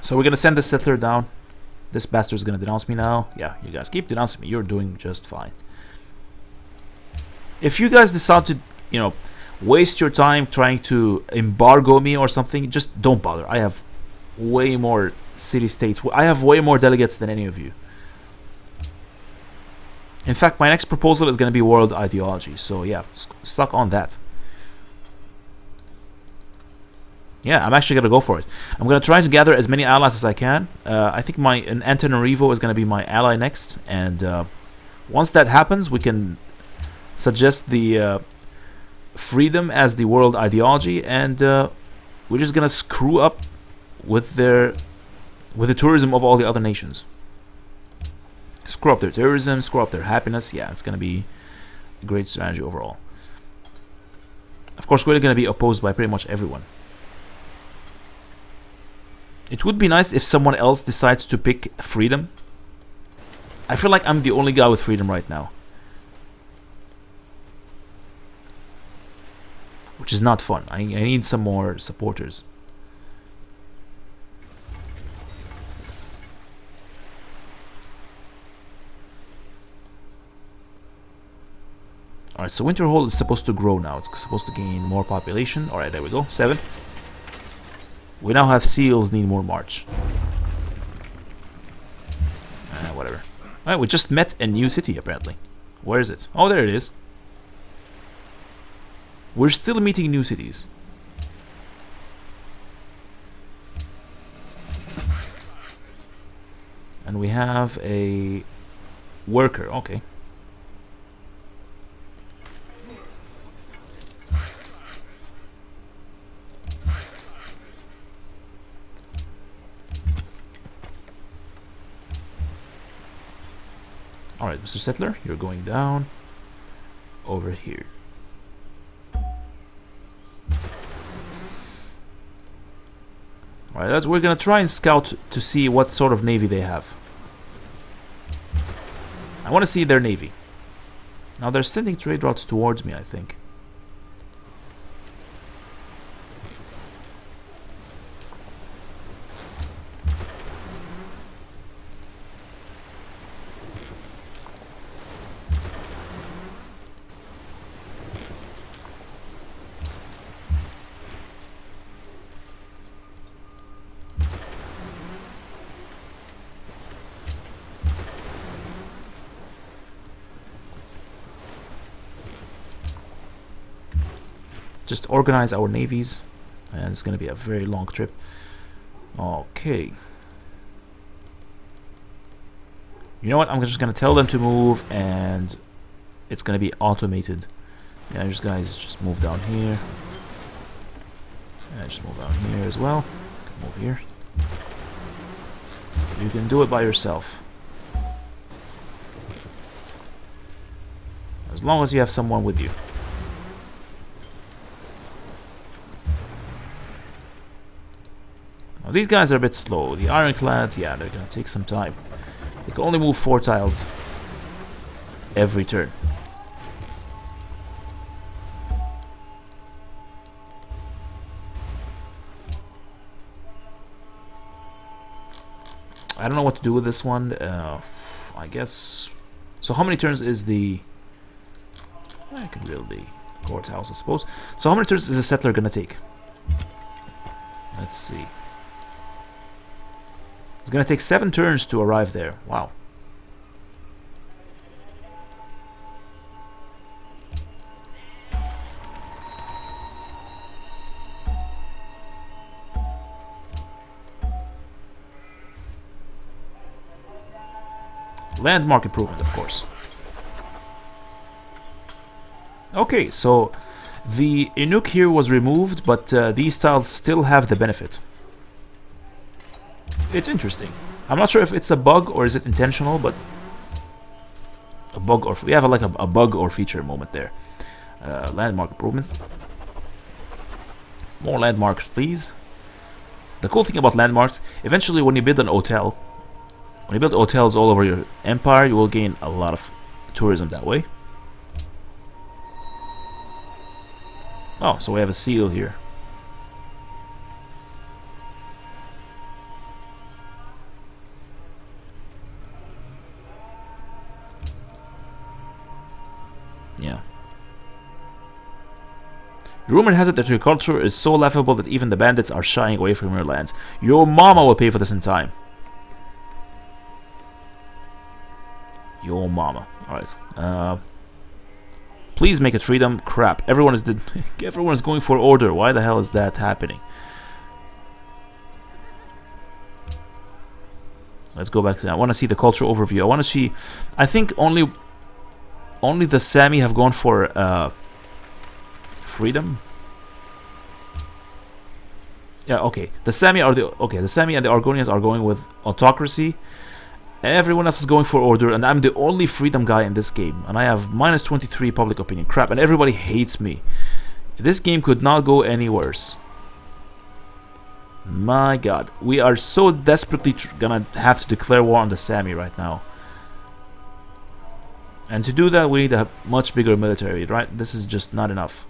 So we're gonna send this settler down. This bastard's gonna denounce me now. Yeah, you guys keep denouncing me. You're doing just fine. If you guys decide to, you know, waste your time trying to embargo me or something, just don't bother. I have way more city-states. I have way more delegates than any of you. In fact, my next proposal is going to be world ideology. So yeah, suck on that. Yeah, I'm actually going to go for it. I'm going to try to gather as many allies as I can. I think an Antananarivo is going to be my ally next. And once that happens, we can suggest the freedom as the world ideology. And we're just going to screw up with the tourism of all the other nations. Screw up their tourism, screw up their happiness. Yeah, it's going to be a great strategy overall. Of course, we're going to be opposed by pretty much everyone. It would be nice if someone else decides to pick freedom. I feel like I'm the only guy with freedom right now. Which is not fun. I need some more supporters. Alright, so Winterhold is supposed to grow now. It's supposed to gain more population. Alright, there we go. 7. We now have seals need more march. Whatever. Alright, we just met a new city, apparently. Where is it? Oh, there it is. We're still meeting new cities. And we have a worker. Okay. Alright, Mr. Settler, you're going down over here. Alright, we're gonna try and scout to see what sort of navy they have. I want to see their navy. Now they're sending trade routes towards me, I think. Just organize our navies, and it's going to be a very long trip. Okay. You know what? I'm just going to tell them to move, and it's going to be automated. Yeah, just guys, just move down here. Yeah, just move down here as well. Move here. You can do it by yourself. As long as you have someone with you. Now, these guys are a bit slow. The ironclads, yeah, they're going to take some time. They can only move 4 tiles every turn. I don't know what to do with this one. I guess... So how many turns is the... I can build the courthouse, I suppose. So how many turns is the settler going to take? Let's see. It's going to take 7 turns to arrive there. Wow. Landmark improvement, of course. Okay, so the Inuk here was removed, but these tiles still have the benefit. It's interesting. I'm not sure if it's a bug or is it intentional, but a bug, or we have like a bug or feature moment there. Landmark improvement. More landmarks, please. The cool thing about landmarks, eventually when you build an hotel, when you build hotels all over your empire, you will gain a lot of tourism that way. Oh, so we have a seal here. Rumor has it that your culture is so laughable that even the bandits are shying away from your lands. Your mama will pay for this in time. Your mama. Alright. Please make it freedom. Crap. Everyone is everyone is going for order. Why the hell is that happening? Let's go back to that. I want to see the culture overview. I want to see. I think only the Sami have gone for freedom. Yeah, okay. The Sami and the Argonians are going with autocracy. Everyone else is going for order, and I'm the only freedom guy in this game, and I have minus 23 public opinion. Crap, and everybody hates me. This game could not go any worse. My god, we are so desperately gonna have to declare war on the Sami right now. And to do that, we need a much bigger military, right? This is just not enough.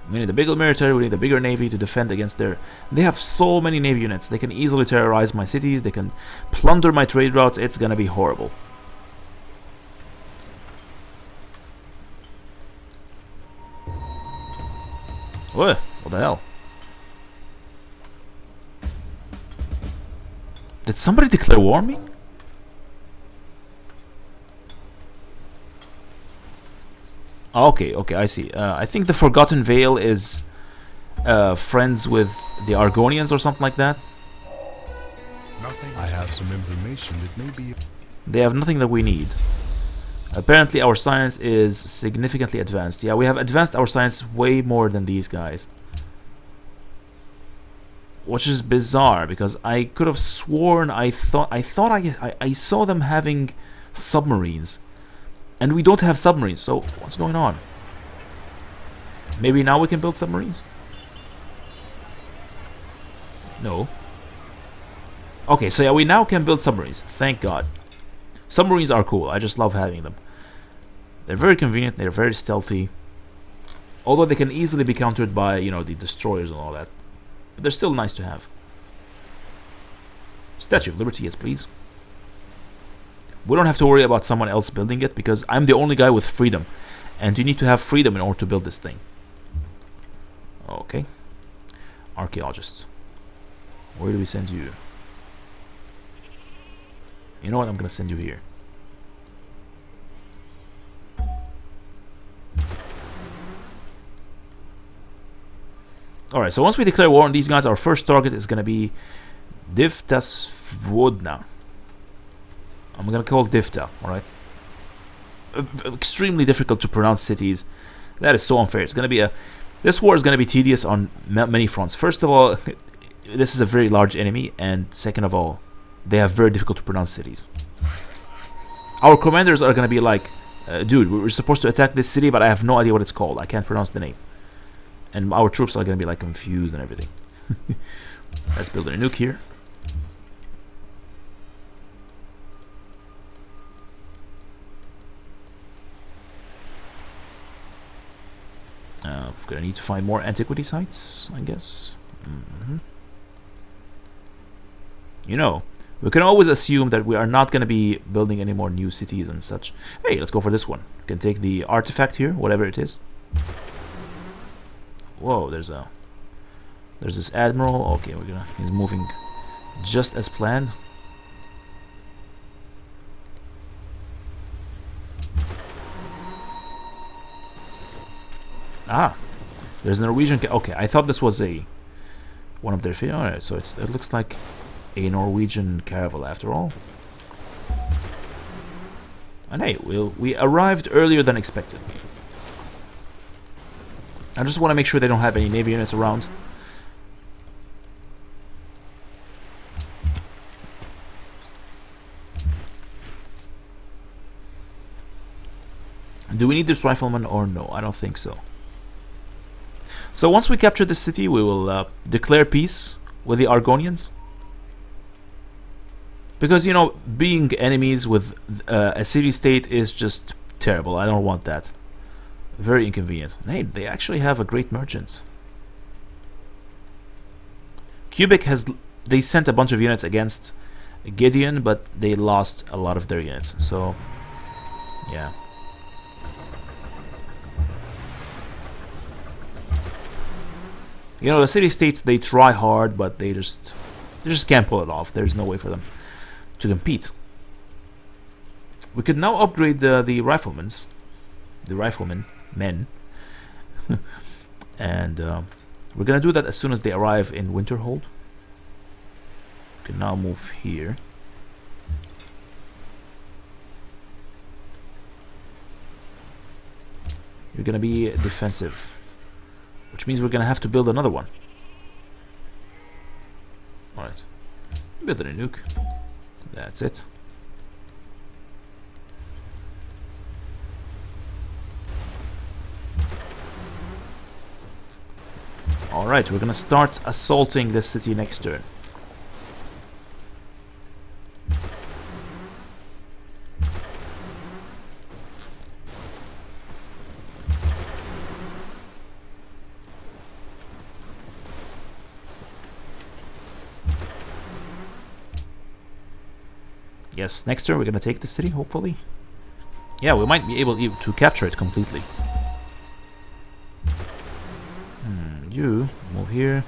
We need a bigger military, we need a bigger navy to defend against their... They have so many navy units. They can easily terrorize my cities, they can plunder my trade routes. It's gonna be horrible. What the hell? Did somebody declare war on me? Okay, I see. I think the Forgotten Vale is friends with the Argonians or something like that. I have some information that may be... They have nothing that we need. Apparently our science is significantly advanced. Yeah, we have advanced our science way more than these guys. Which is bizarre, because I could have sworn I saw them having submarines. And we don't have submarines, so what's going on? Maybe now we can build submarines? No. Okay, so yeah, we now can build submarines. Thank God. Submarines are cool. I just love having them. They're very convenient. They're very stealthy. Although they can easily be countered by, you know, the destroyers and all that. But they're still nice to have. Statue of Liberty, yes please. We don't have to worry about someone else building it, because I'm the only guy with freedom. And you need to have freedom in order to build this thing. Okay. Archaeologist. Where do we send you? You know what? I'm gonna send you here. Alright, so once we declare war on these guys, our first target is gonna be Divtasvodna. I'm gonna call Divta, alright? Extremely difficult to pronounce cities. That is so unfair. It's gonna be this war is gonna be tedious on many fronts. First of all, this is a very large enemy, and second of all, they have very difficult to pronounce cities. Our commanders are gonna be like, dude, we're supposed to attack this city, but I have no idea what it's called. I can't pronounce the name. And our troops are gonna be like confused and everything. Let's build a nuke here. We're gonna need to find more antiquity sites, I guess. You know, we can always assume that we are not gonna be building any more new cities and such. Hey, let's go for this one. We can take the artifact here, whatever it is. Whoa, there's this admiral. Okay, he's moving just as planned. Ah, there's a Norwegian. Okay, I thought this was one of their. All right, so it looks like a Norwegian caravel after all. And hey, we arrived earlier than expected. I just want to make sure they don't have any navy units around. Do we need this rifleman or no? I don't think so. So once we capture this city, we will declare peace with the Argonians. Because, you know, being enemies with a city-state is just terrible. I don't want that. Very inconvenient. Hey, they actually have a great merchant. Cubic they sent a bunch of units against Gideon, but they lost a lot of their units. So, yeah. You know, the city-states, they try hard, but they just can't pull it off. There's no way for them to compete. We could now upgrade the riflemen, men. And we're gonna do that as soon as they arrive in Winterhold. We can now move here. You're gonna be defensive, which means we're gonna have to build another one. Alright. Build a nuke. That's it. Alright, we're gonna start assaulting the city next turn. Yes, next turn we're gonna take the city, hopefully. Yeah, we might be able to capture it completely. You move here.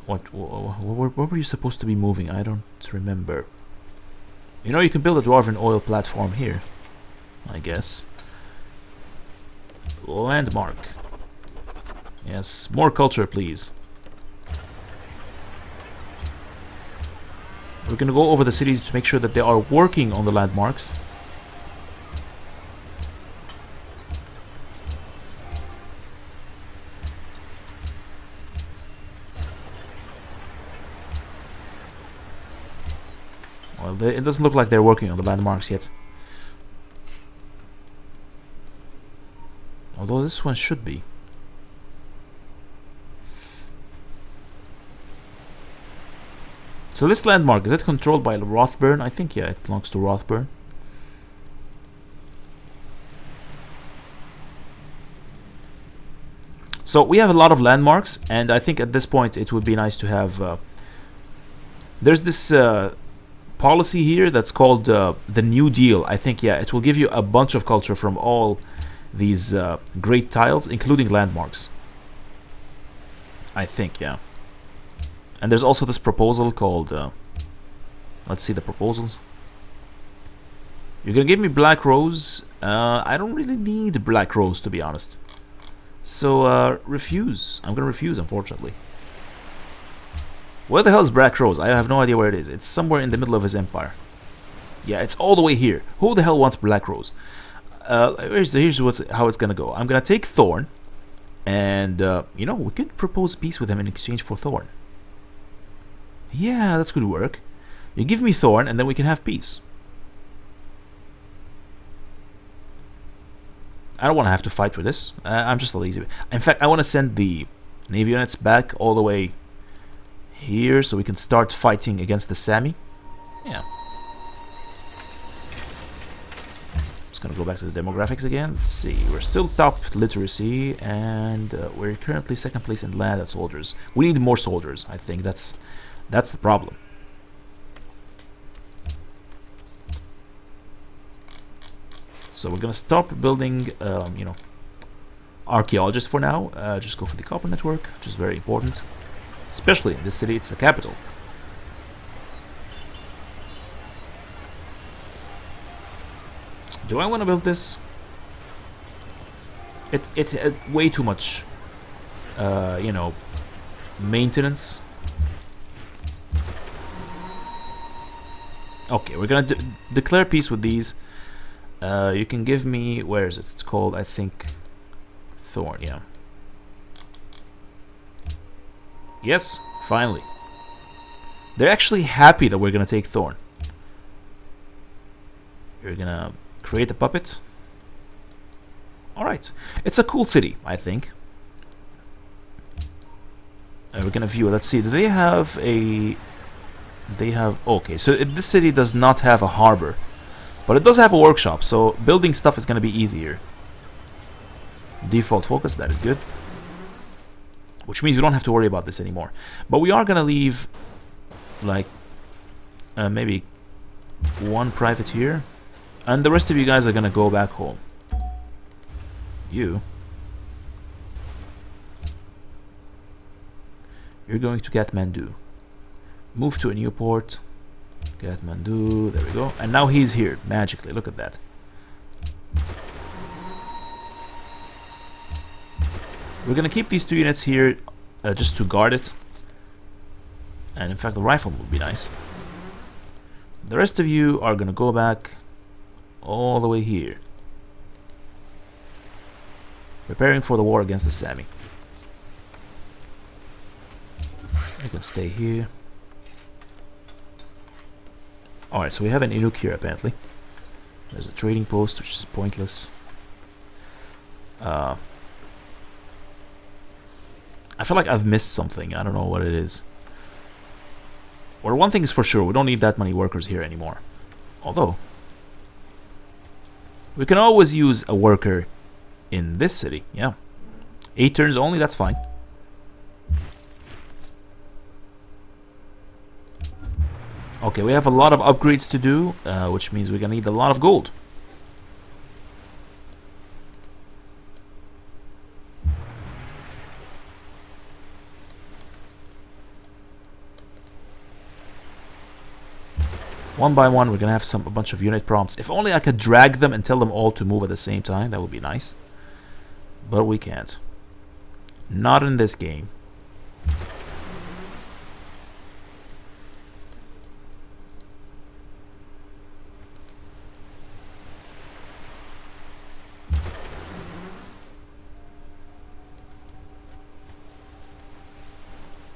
Where were you supposed to be moving? I don't remember. You know, you can build a dwarven oil platform here, I guess. Landmark. Yes, more culture, please. We're gonna go over the cities to make sure that they are working on the landmarks. Well, it doesn't look like they're working on the landmarks yet. Although this one should be. So this landmark, is it controlled by Rothburn? I think, yeah, it belongs to Rothburn. So we have a lot of landmarks, and I think at this point it would be nice to have... there's this policy here that's called the New Deal. I think, yeah, it will give you a bunch of culture from all these great tiles, including landmarks. I think, yeah. And there's also this proposal called... let's see the proposals. You're gonna give me Black Rose. I don't really need Black Rose, to be honest. So, refuse. I'm gonna refuse, unfortunately. Where the hell is Black Rose? I have no idea where it is. It's somewhere in the middle of his empire. Yeah, it's all the way here. Who the hell wants Black Rose? Here's how it's gonna go. I'm gonna take Thorn. And, you know, we could propose peace with him in exchange for Thorn. Yeah, that's good work. You give me Thorn, and then we can have peace. I don't want to have to fight for this. I'm just a lazy bit. In fact, I want to send the Navy units back all the way here so we can start fighting against the Sami. Yeah. Just gonna go back to the demographics again. Let's see. We're still top literacy, and we're currently second place in land and soldiers. We need more soldiers. I think that's the problem. So we're gonna stop building, you know, archaeologists for now. Just go for the copper network, which is very important, especially in this city. It's the capital. Do I want to build this? It had way too much, you know, maintenance. Okay, we're gonna declare peace with these. You can give me, where is it? It's called, I think, Thorn, yeah. Yes, finally. They're actually happy that we're gonna take Thorn. You're gonna create a puppet. Alright. It's a cool city, I think. We're gonna view it. Let's see, do they have a... They have... Okay, so this city does not have a harbor. But it does have a workshop, so building stuff is going to be easier. Default focus, that is good. Which means we don't have to worry about this anymore. But we are going to leave, like, maybe one privateer. And the rest of you guys are going to go back home. You You're going to Kathmandu. Move to a new port. Kathmandu, there we go. And now he's here, magically. Look at that. We're gonna keep these 2 units here just to guard it. And in fact, the rifle would be nice. The rest of you are gonna go back all the way here. Preparing for the war against the Sami. You can stay here. Alright, so we have an Inuit here apparently. There's a trading post, which is pointless. I feel like I've missed something. I don't know what it is. Well, one thing is for sure, we don't need that many workers here anymore. Although, we can always use a worker in this city, yeah. 8 turns only, that's fine. Okay, we have a lot of upgrades to do, which means we're gonna need a lot of gold. One by one, we're gonna have a bunch of unit prompts. If only I could drag them and tell them all to move at the same time, that would be nice. But we can't. Not in this game.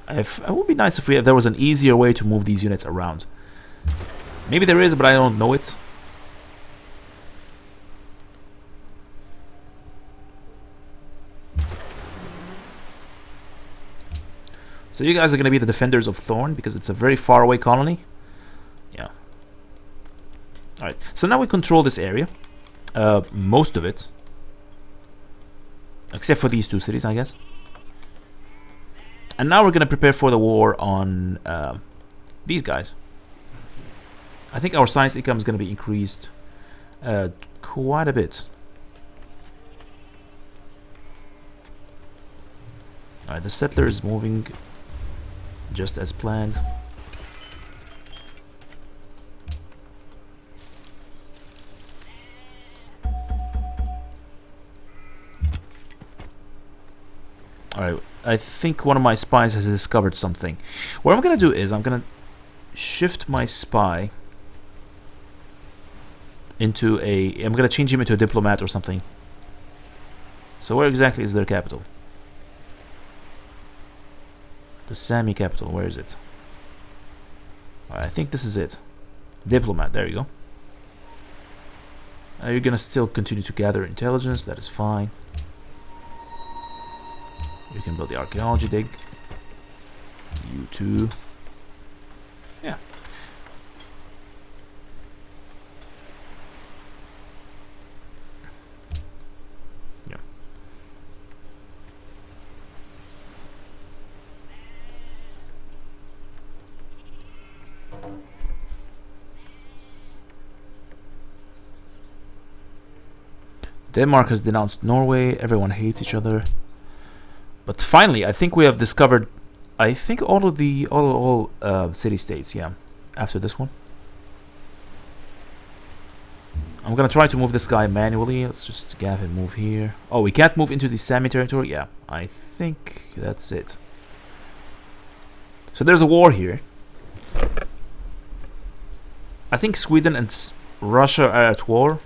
It would be nice if there was an easier way to move these units around. Maybe there is, but I don't know it. So you guys are going to be the defenders of Thorn because it's a very far away colony. Yeah. Alright, so now we control this area. Most of it. Except for these 2 cities, I guess. And now we're going to prepare for the war on these guys. I think our science income is going to be increased quite a bit. Alright, the settler is moving just as planned. Alright, I think one of my spies has discovered something. What I'm going to do is I'm going to shift my spy into a... I'm going to change him into a diplomat or something. So where exactly is their capital? The Sami capital, where is it? I think this is it. Diplomat, there you go. You're gonna still continue to gather intelligence, that is fine. You can build the archaeology dig. You too. Yeah. Yeah. Denmark has denounced Norway. Everyone hates each other. But finally, I think we have discovered, I think all of the city-states, yeah, after this one. I'm gonna try to move this guy manually. Let's just have him move here. Oh, we can't move into the Sami territory? Yeah, I think that's it. So there's a war here. I think Sweden and Russia are at war.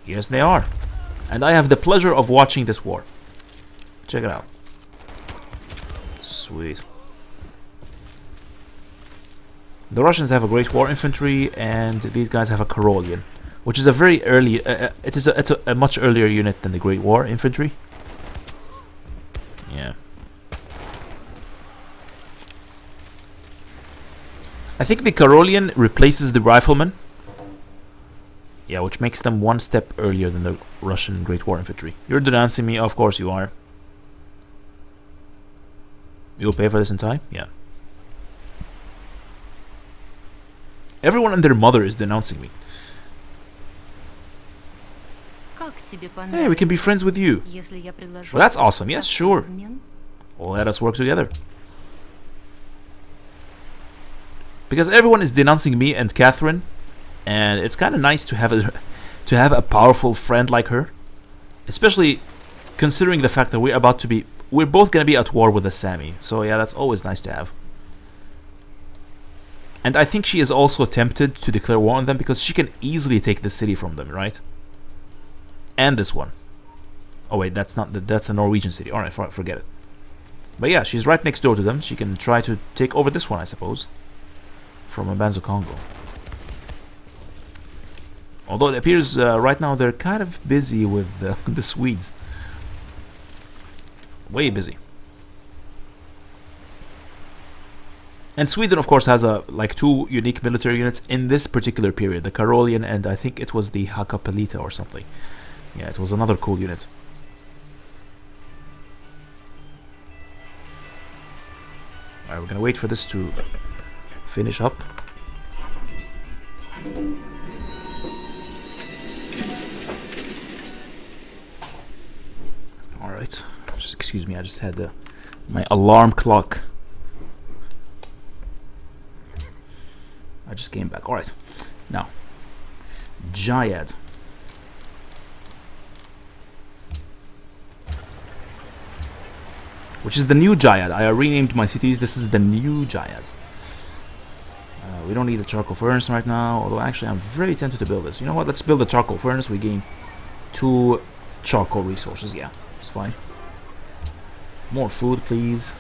Yes, they are. And I have the pleasure of watching this war. Check it out. Sweet. The Russians have a great war infantry, and these guys have a Karolian, which is a very early. It's a much earlier unit than the Great War infantry. Yeah. I think the Karolian replaces the riflemen. Yeah, which makes them one step earlier than the Russian Great War infantry. You're denouncing me, of course you are. You'll pay for this in time? Yeah. Everyone and their mother is denouncing me. Hey, we can be friends with you. Well, that's awesome. Yes, sure. Let us work together. Because everyone is denouncing me and Catherine, and it's kind of nice to have a powerful friend like her, especially considering the fact that we're both gonna be at war with the Sami. So yeah, that's always nice to have. And I think she is also tempted to declare war on them because she can easily take the city from them, right? And this one. Oh wait, that's a Norwegian city. All right, forget it. But yeah, she's right next door to them. She can try to take over this one, I suppose, from Mbanzo Congo. Although it appears right now they're kind of busy with the Swedes. Way busy. And Sweden, of course, has like two unique military units in this particular period. The Karolian and I think it was the Hakapelita or something. Yeah, it was another cool unit. Alright, we're gonna wait for this to finish up. Alright, just excuse me, I just had my alarm clock. I just came back. Alright, now, Jayad. Which is the new Jayad. I renamed my cities. This is the new Jayad. We don't need a charcoal furnace right now, although actually I'm very tempted to build this. You know what? Let's build a charcoal furnace. We gain 2 charcoal resources. Yeah, it's fine. More food, please.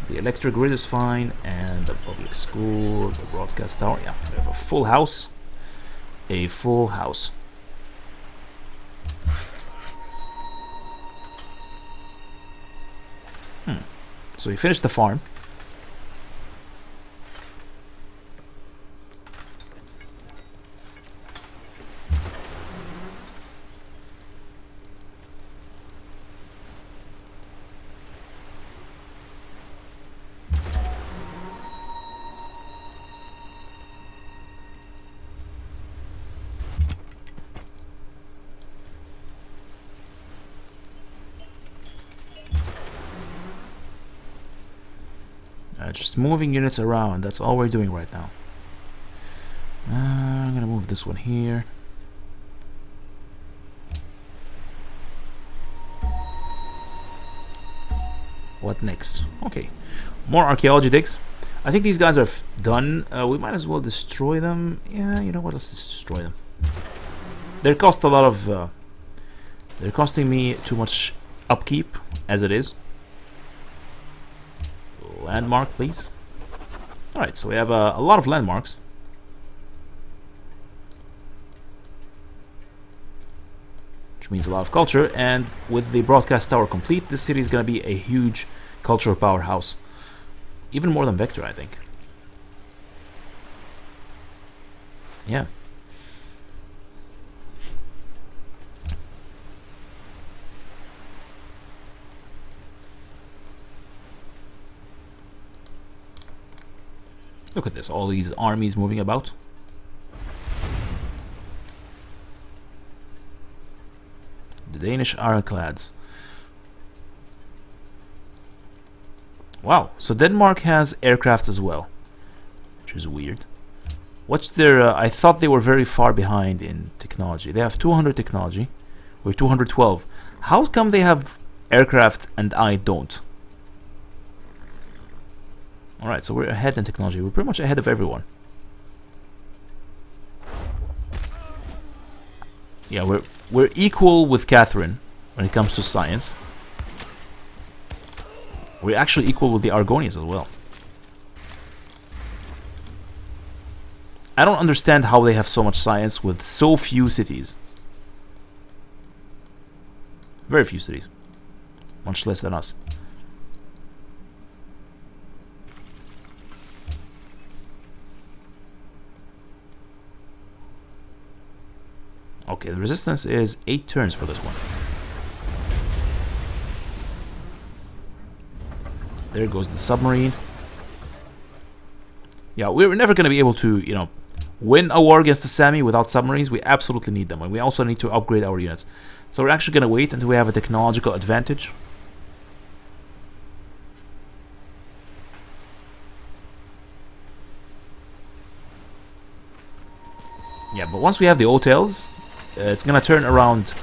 The electric grid is fine, and the public school, the broadcast tower. Yeah, we have a full house. A full house. So we finished the farm. Just moving units around, that's all we're doing right now. I'm gonna move this one here. What next? Okay, more archaeology digs. I think these guys are done. We might as well destroy them. Yeah, you know what, let's just destroy them. They cost a lot of... they're costing me too much upkeep, as it is. Landmark, please. Alright, so we have a lot of landmarks. Which means a lot of culture, and with the broadcast tower complete, this city is going to be a huge cultural powerhouse. Even more than Vector, I think. Yeah. Look at this, all these armies moving about. The Danish ironclads. Wow, so Denmark has aircraft as well, which is weird. What's their... I thought they were very far behind in technology. They have 200 technology. We're 212. How come they have aircraft and I don't? Alright, so we're ahead in technology. We're pretty much ahead of everyone. Yeah, we're equal with Catherine when it comes to science. We're actually equal with the Argonians as well. I don't understand how they have so much science with so few cities. Very few cities. Much less than us. Okay, the resistance is 8 turns for this one. There goes the submarine. Yeah, we're never going to be able to, you know, win a war against the Sami without submarines, we absolutely need them. And we also need to upgrade our units. So we're actually going to wait until we have a technological advantage. Yeah, but once we have the hotels, it's going to turn around.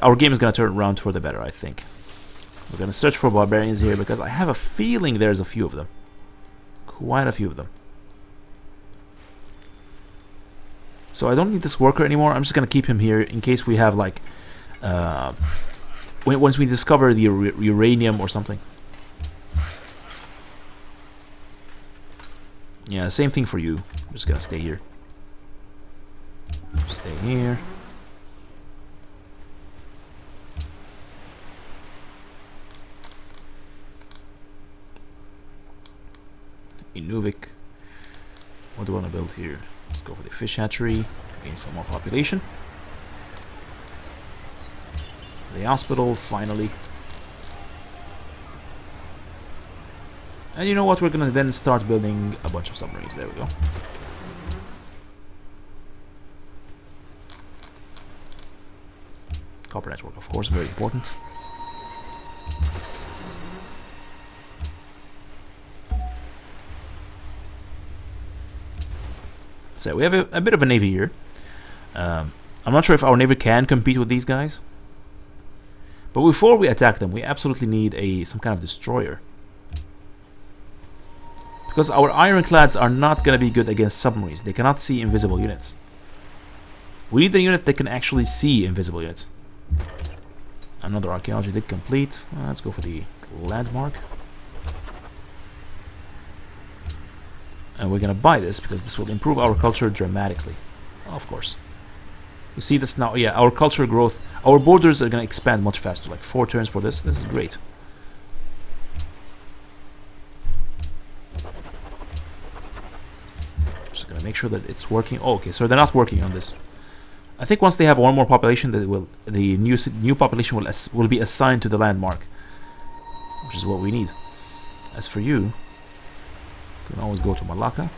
Our game is going to turn around for the better, I think. We're going to search for barbarians here because I have a feeling there's a few of them. Quite a few of them. So I don't need this worker anymore. I'm just going to keep him here in case we have like... once we discover the uranium or something. Yeah, same thing for you. I'm just going to stay here. Stay here. Inuit. What do I want to build here? Let's go for the fish hatchery. Gain some more population. The hospital, finally. And you know what? We're gonna then start building a bunch of submarines. There we go. Copper network, of course, very important. So we have a bit of a navy here. I'm not sure if our navy can compete with these guys. But before we attack them, we absolutely need some kind of destroyer. Because our ironclads are not going to be good against submarines. They cannot see invisible units. We need a unit that can actually see invisible units. Another archaeology dig complete. Let's go for the landmark. And we're going to buy this because this will improve our culture dramatically. Of course. You see this now? Yeah, our culture growth. Our borders are going to expand much faster. Like 4 turns for this. This is great. Just going to make sure that it's working. Oh, okay, so they're not working on this. I think once they have one more population, the new population will be assigned to the landmark, which is what we need. As for you, you can always go to Malacca.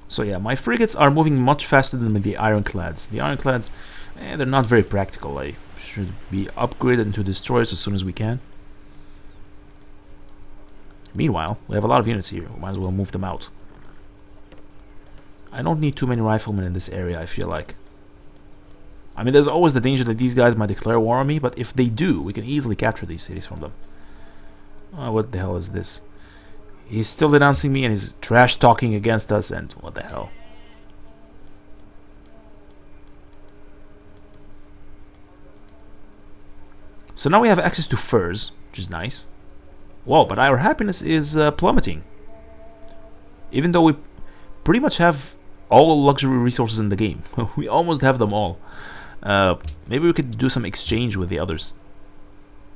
So yeah, my frigates are moving much faster than the ironclads. The ironclads, they're not very practical. They should be upgraded into destroyers as soon as we can. Meanwhile, we have a lot of units here. We might as well move them out. I don't need too many riflemen in this area, I feel like. I mean, there's always the danger that these guys might declare war on me, but if they do, we can easily capture these cities from them. What the hell is this? He's still denouncing me and he's trash talking against us, and what the hell. So now we have access to furs, which is nice. Whoa, but our happiness is plummeting. Even though we pretty much have all luxury resources in the game. We almost have them all. Maybe we could do some exchange with the others.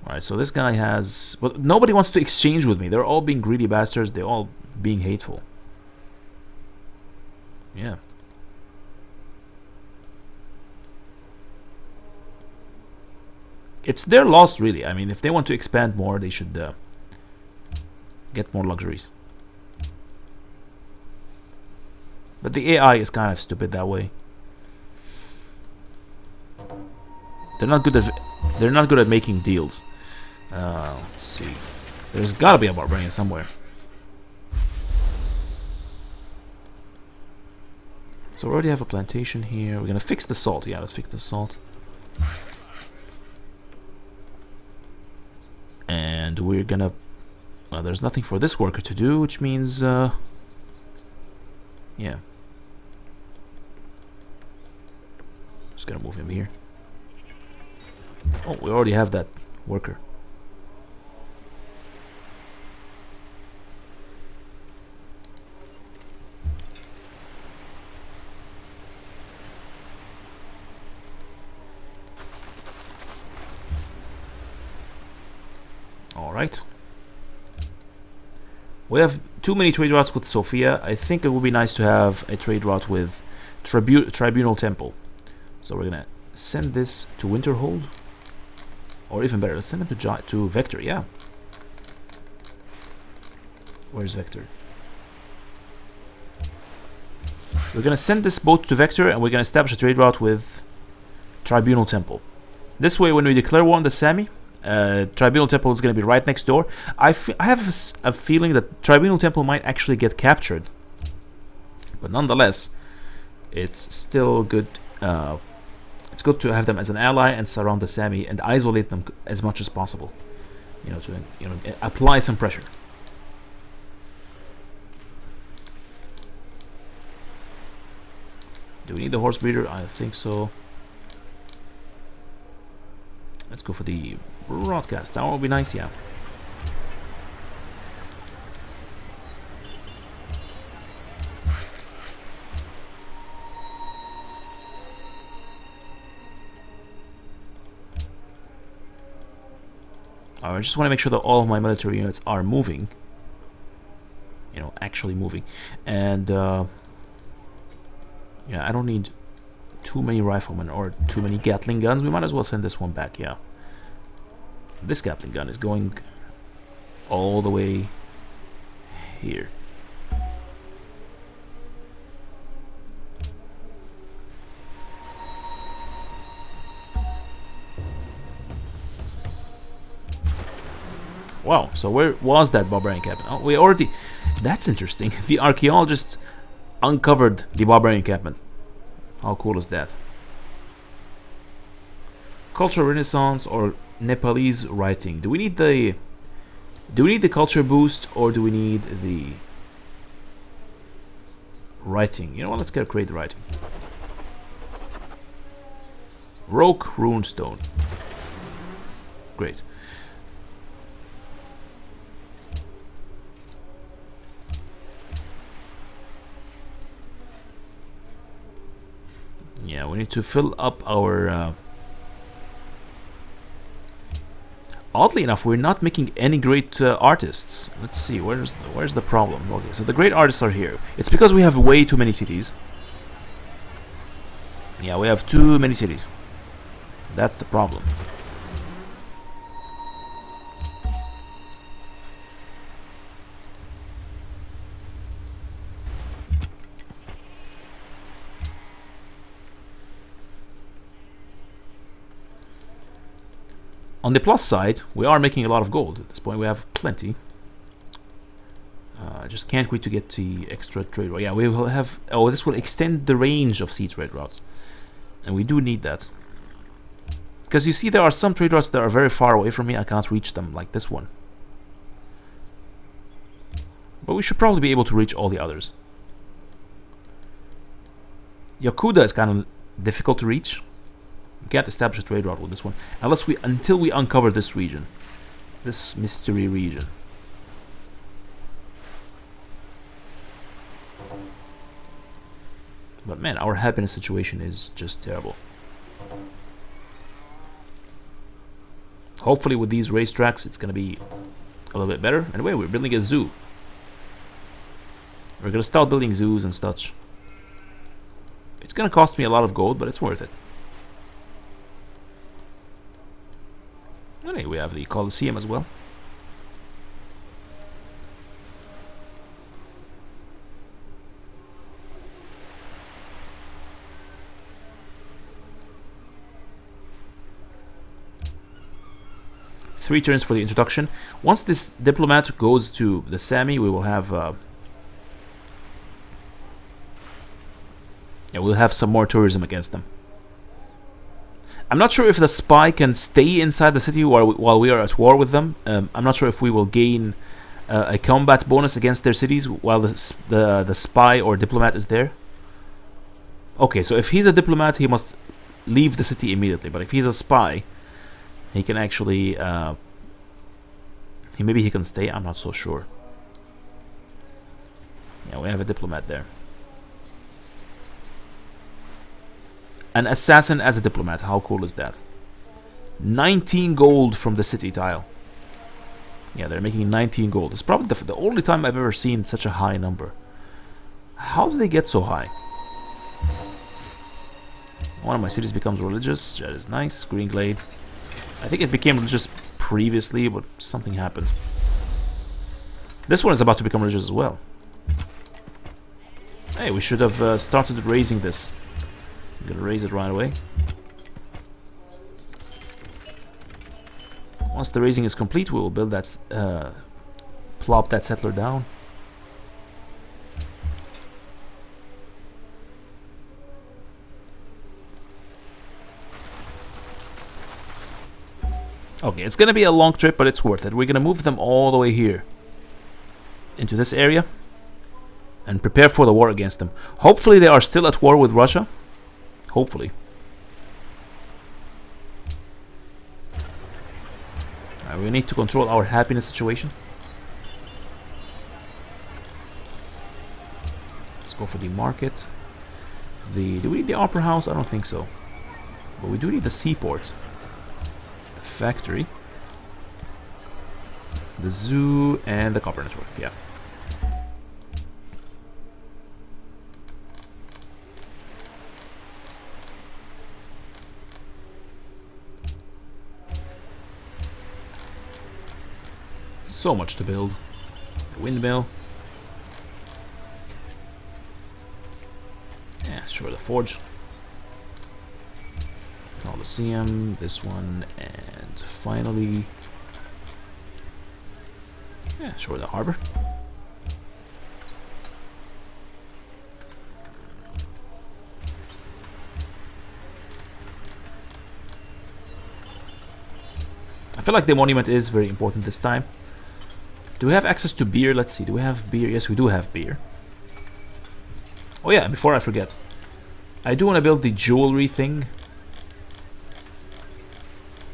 Alright, so this guy has... Well, nobody wants to exchange with me. They're all being greedy bastards. They're all being hateful. Yeah. It's their loss, really. I mean, if they want to expand more, they should get more luxuries. But the AI is kind of stupid that way. They're not good at making deals. Let's see. There's gotta be a barbarian somewhere. So we already have a plantation here. We're gonna fix the salt. Yeah, let's fix the salt. And we're gonna... Well, there's nothing for this worker to do, which means... yeah. Just gonna move him here. Oh, we already have that worker. Alright. We have too many trade routes with Sofia. I think it would be nice to have a trade route with Tribunal Temple. So we're gonna send this to Winterhold, or even better, let's send it to Vector. Yeah. Where's Vector? We're gonna send this boat to Vector, and we're gonna establish a trade route with Tribunal Temple. This way, when we declare war on the Sami, Tribunal Temple is gonna be right next door. I have a feeling that Tribunal Temple might actually get captured, but nonetheless, it's still good. It's good to have them as an ally and surround the Sami and isolate them as much as possible. You know, to apply some pressure. Do we need the horse breeder? I think so. Let's go for the broadcast tower. Will be nice, yeah. I just want to make sure that all of my military units are moving. You know, actually moving. And yeah, I don't need too many riflemen or too many Gatling guns. We might as well send this one back, yeah. This Gatling gun is going all the way here. Wow, so where was that barbarian encampment? Oh, we already... That's interesting. The archaeologists uncovered the barbarian encampment. How cool is that? Cultural Renaissance or Nepalese writing. Do we need the culture boost, or do we need the writing? You know what, let's create the writing. Roque runestone. Great. Yeah, we need to fill up our... Oddly enough, we're not making any great artists. Let's see, where's the problem? Okay, so the great artists are here. It's because we have way too many cities. Yeah, we have too many cities. That's the problem. On the plus side, we are making a lot of gold. At this point, we have plenty. Just can't wait to get the extra trade route. Yeah, we will have... Oh, this will extend the range of sea trade routes. And we do need that. Because you see, there are some trade routes that are very far away from me. I cannot reach them, like this one. But we should probably be able to reach all the others. Yakuda is kind of difficult to reach. We can't establish a trade route with this one until we uncover this region, this mystery region. But man, our happiness situation is just terrible. Hopefully with these racetracks it's gonna be a little bit better. Anyway, we're building a zoo. We're gonna start building zoos and such. It's gonna cost me a lot of gold, but it's worth it. Okay, we have the Colosseum as well. Three turns for the introduction. Once this diplomat goes to the Sami, we will have yeah, we'll have some more tourism against them. I'm not sure if the spy can stay inside the city while we are at war with them. I'm not sure if we will gain a combat bonus against their cities while the spy or diplomat is there. Okay, so if he's a diplomat, he must leave the city immediately. But if he's a spy, he can actually... maybe he can stay, I'm not so sure. Yeah, we have a diplomat there. An assassin as a diplomat, how cool is that? 19 gold from the city tile. Yeah, they're making 19 gold. It's probably the only time I've ever seen such a high number. How do they get so high? One of my cities becomes religious. That is nice. Green Glade. I think it became religious previously, but something happened. This one is about to become religious as well. Hey, we should have started raising this. I'm gonna raise it right away. Once the raising is complete, we will build that, plop that settler down. Okay, it's gonna be a long trip, but it's worth it. We're gonna move them all the way here into this area and prepare for the war against them. Hopefully they are still at war with Russia. Hopefully. We need to control our happiness situation. Let's go for the market. Do we need the opera house? I don't think so. But we do need the seaport. The factory. The zoo and the copper network, yeah. So much to build. The windmill. Yeah, sure, the forge. Coliseum, this one, and finally... yeah, sure, the harbor. I feel like the monument is very important this time. Do we have access to beer? Let's see. Do we have beer? Yes, we do have beer. Oh yeah, before I forget. I do want to build the jewelry thing.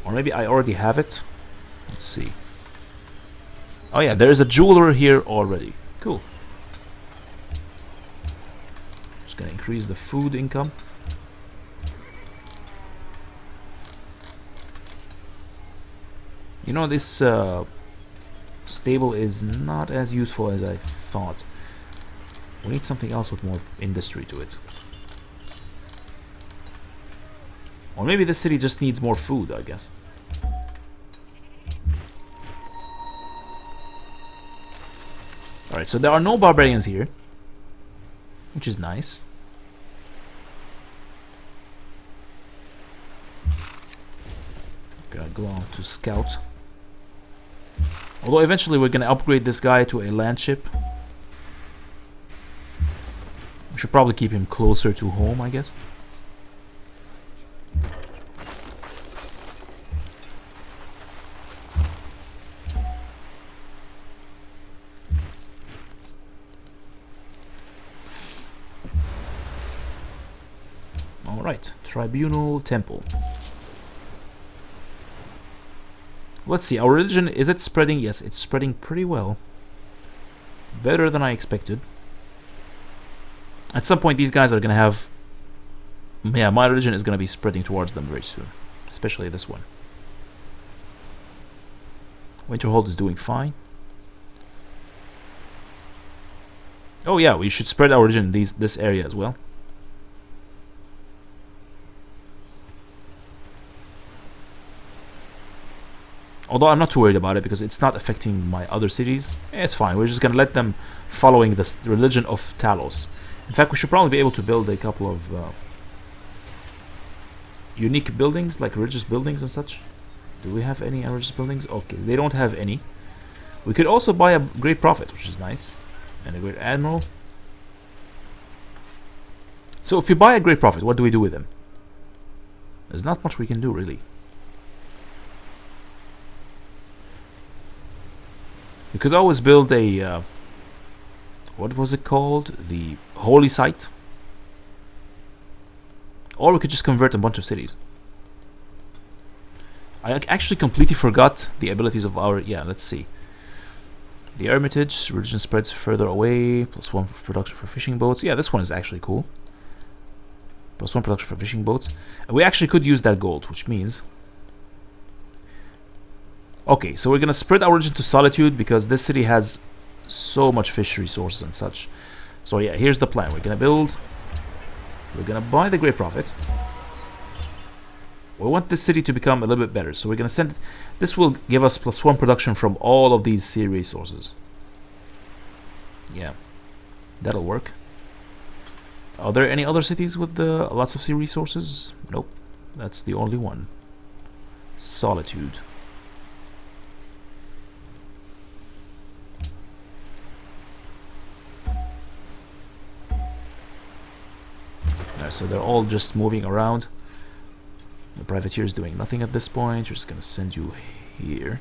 Or maybe I already have it. Let's see. Oh yeah, there is a jeweler here already. Cool. Just gonna increase the food income. You know, this stable is not as useful as I thought. We need something else with more industry to it. Or maybe this city just needs more food, I guess. Alright, so there are no barbarians here, which is nice. Gonna go on to scout. Although eventually we're gonna upgrade this guy to a land ship. We should probably keep him closer to home, I guess. Alright, Tribunal Temple. Let's see, our religion, is it spreading? Yes, it's spreading pretty well. Better than I expected. At some point these guys are gonna have... yeah, my religion is gonna be spreading towards them very soon. Especially this one. Winterhold is doing fine. Oh yeah, we should spread our religion in this area as well. Although I'm not too worried about it because it's not affecting my other cities. It's fine. We're just going to let them following the religion of Talos. In fact, we should probably be able to build a couple of unique buildings, like religious buildings and such. Do we have any religious buildings? Okay, they don't have any. We could also buy a great prophet, which is nice. And a great admiral. So if you buy a great prophet, what do we do with him? There's not much we can do, really. We could always build a, what was it called? The holy site. Or we could just convert a bunch of cities. I actually completely forgot the abilities of our, yeah, let's see. The Hermitage, religion spreads further away, +1 for production for fishing boats. Yeah, this one is actually cool. +1 production for fishing boats. And we actually could use that gold, which means Okay, so we're gonna spread our region to Solitude because this city has so much fish resources and such. So yeah, here's the plan. We're gonna build. We're gonna buy the Great Prophet. We want this city to become a little bit better, so we're gonna send. This will give us +1 production from all of these sea resources. Yeah, that'll work. Are there any other cities with lots of sea resources? Nope, that's the only one. Solitude. So they're all just moving around. The privateer is doing nothing at this point. We're just gonna send you here.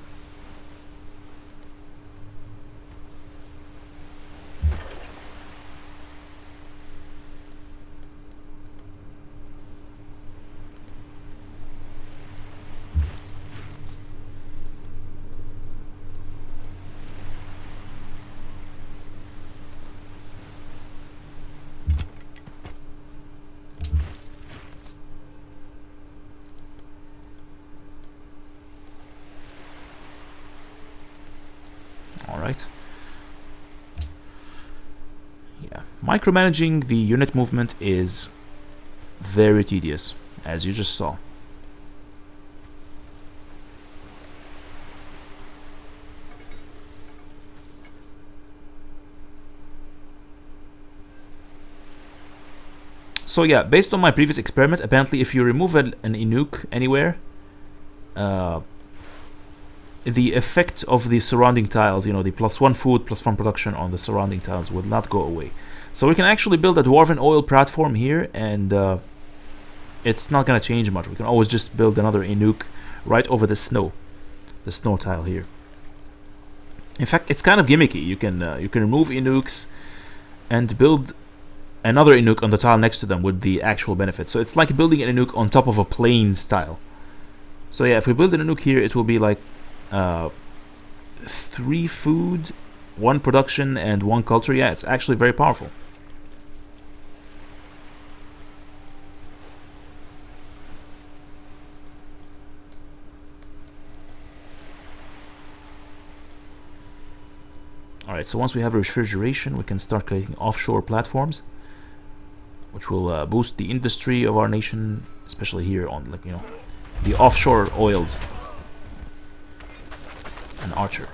Alright. Yeah. Micromanaging the unit movement is very tedious, as you just saw. So yeah, based on my previous experiment, apparently if you remove an Inuk anywhere, the effect of the surrounding tiles, you know, the +1 food, +1 production on the surrounding tiles will not go away. So we can actually build a dwarven oil platform here, and it's not going to change much. We can always just build another Inuk right over the snow tile here. In fact, it's kind of gimmicky. You can remove Inuks and build another Inuk on the tile next to them with the actual benefit. So it's like building an Inuk on top of a plains tile. So yeah, if we build an Inuk here, it will be like 3 food, 1 production, and 1 culture. Yeah, it's actually very powerful. Alright, so once we have refrigeration, we can start creating offshore platforms, which will boost the industry of our nation, especially here on, like, you know, the offshore oils. An archer.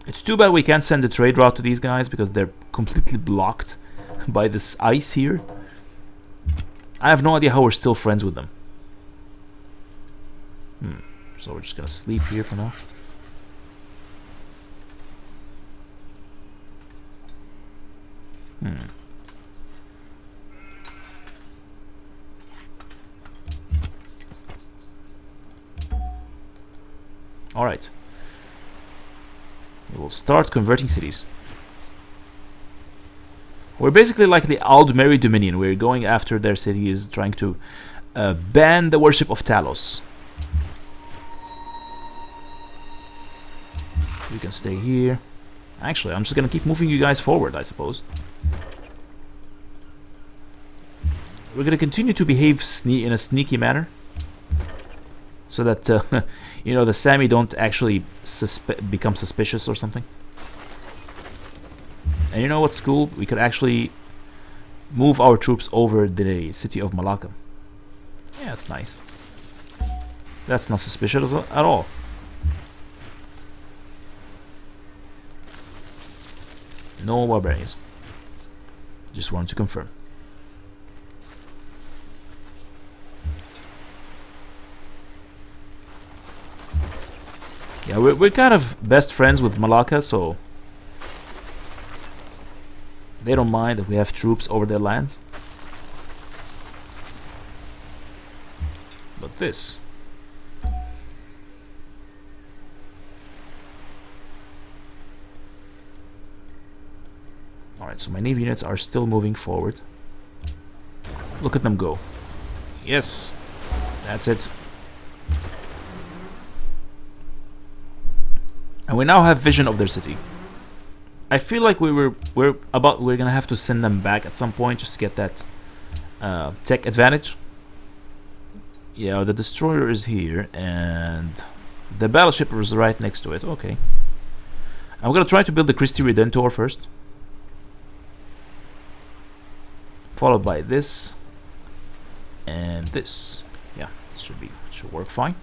It's too bad we can't send a trade route to these guys because they're completely blocked by this ice here. I have no idea how we're still friends with them. So we're just gonna sleep here for now. Alright. We will start converting cities. We're basically like the Aldmeri Dominion. We're going after their cities, trying to ban the worship of Talos. You can stay here. Actually, I'm just gonna keep moving you guys forward, I suppose. We're gonna continue to behave in a sneaky manner, so that you know, the Sami don't actually become suspicious or something. And you know what's cool? We could actually move our troops over the city of Malacca. Yeah, that's nice. That's not suspicious at all. No barbarians. Just wanted to confirm. Yeah, we're kind of best friends with Malacca, so they don't mind that we have troops over their lands. But this... Alright, so my navy units are still moving forward. Look at them go. Yes, that's it. And we now have vision of their city. I feel like we're gonna have to send them back at some point just to get that Tech advantage. Yeah, the destroyer is here, and the battleship is right next to it. Okay. I'm gonna try to build the Christie Redentor first, followed by this and this. Yeah, should work fine.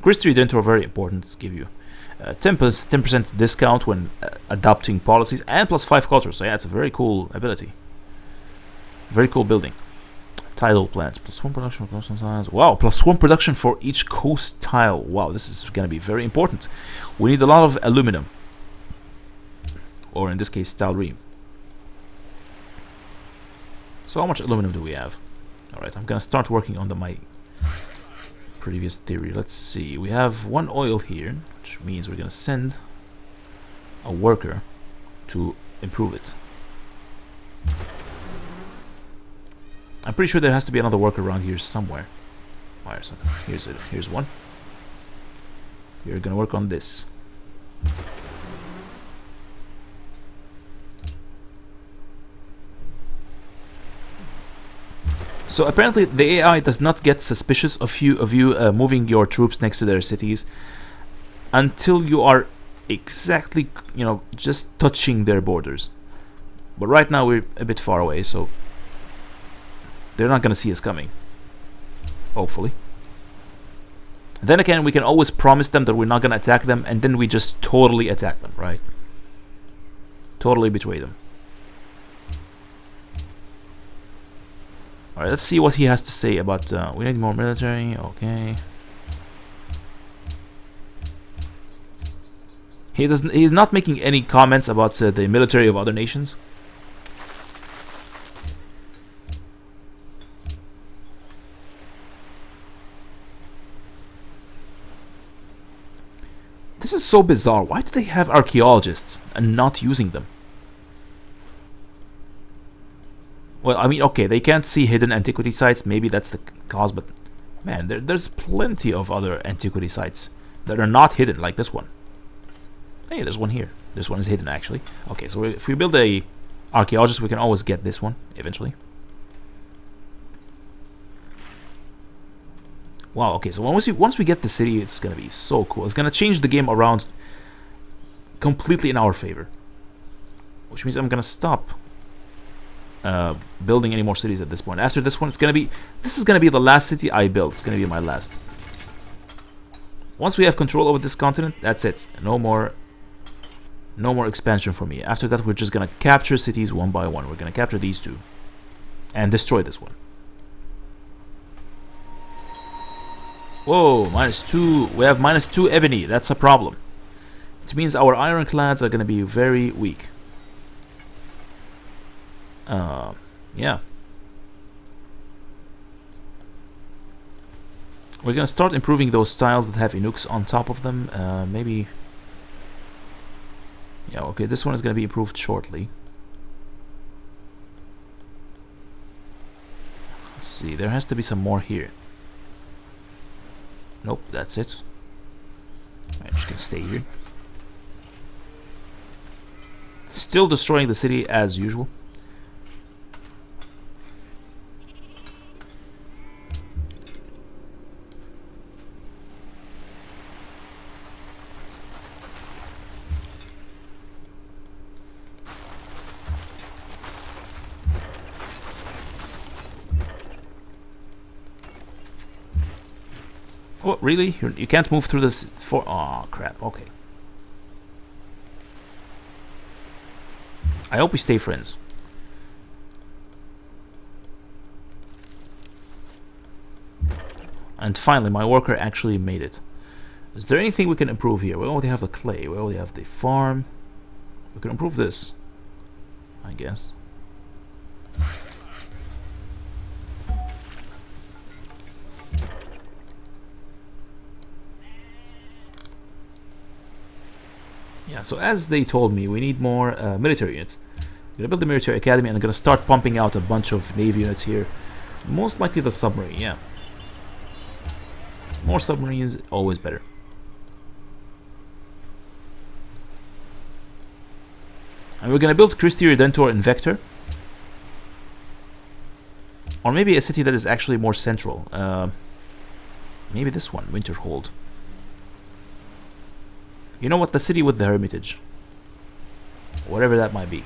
Christie Redentor very important to give you 10% discount when adopting policies and +5 culture. So yeah, it's a very cool ability. Very cool building. Tidal plants. +1 production for coastal tiles. Wow, +1 production for each coast tile. Wow, this is going to be very important. We need a lot of aluminum. Or in this case, styrene. So how much aluminum do we have? Alright, I'm going to start working on my previous theory. Let's see. We have 1 oil here, which means we're going to send a worker to improve it. I'm pretty sure there has to be another worker around here somewhere. Here's one. You're gonna work on this. So apparently the AI does not get suspicious of you moving your troops next to their cities until you are exactly, just touching their borders. But right now we're a bit far away, so they're not going to see us coming. Hopefully. Then again, we can always promise them that we're not going to attack them, and then we just totally attack them, right? Totally betray them. Alright, let's see what he has to say about... we need more military, okay. He's not making any comments about the military of other nations. This is so bizarre. Why do they have archaeologists and not using them? Well, I mean, okay, they can't see hidden antiquity sites. Maybe that's the cause, but man, there's plenty of other antiquity sites that are not hidden, like this one. Hey, there's one here. This one is hidden, actually. Okay, so if we build a archaeologist, we can always get this one eventually. Wow, okay, so once we get the city, it's gonna be so cool. It's gonna change the game around completely in our favor. Which means I'm gonna stop building any more cities at this point. After this one, this is gonna be the last city I build. It's gonna be my last. Once we have control over this continent, that's it. No more expansion for me. After that, we're just gonna capture cities one by one. We're gonna capture these two and destroy this one. Whoa, -2. We have -2 ebony. That's a problem. It means our ironclads are going to be very weak. Yeah. We're going to start improving those tiles that have Inuits on top of them. Maybe... Yeah, okay, this one is going to be improved shortly. Let's see, there has to be some more here. Nope, that's it. I'm just gonna stay here. Still destroying the city as usual. Oh, really? You can't move through this for... Oh, crap. Okay. I hope we stay friends. And finally, my worker actually made it. Is there anything we can improve here? We already have the clay. We already have the farm. We can improve this, I guess. Yeah, so as they told me, we need more military units. I'm gonna build the military academy and I'm gonna start pumping out a bunch of navy units here. Most likely the submarine, yeah. More submarines, always better. And we're gonna build Christi Redentor in Vector. Or maybe a city that is actually more central. Maybe this one, Winterhold. You know what? The city with the Hermitage. Whatever that might be.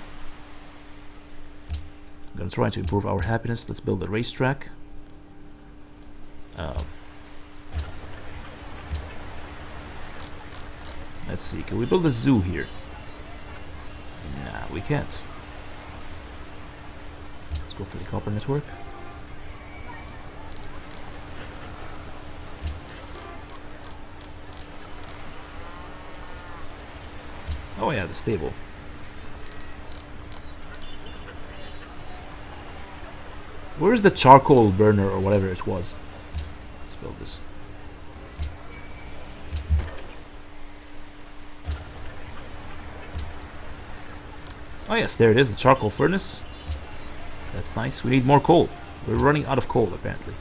I'm gonna try to improve our happiness. Let's build a racetrack. Let's see, can we build a zoo here? Nah, we can't. Let's go for the copper network. Oh yeah, the stable. Where's the charcoal burner or whatever it was? Let's build this. Oh yes, there it is, the charcoal furnace. That's nice. We need more coal. We're running out of coal apparently.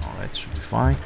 Alright, should be fine.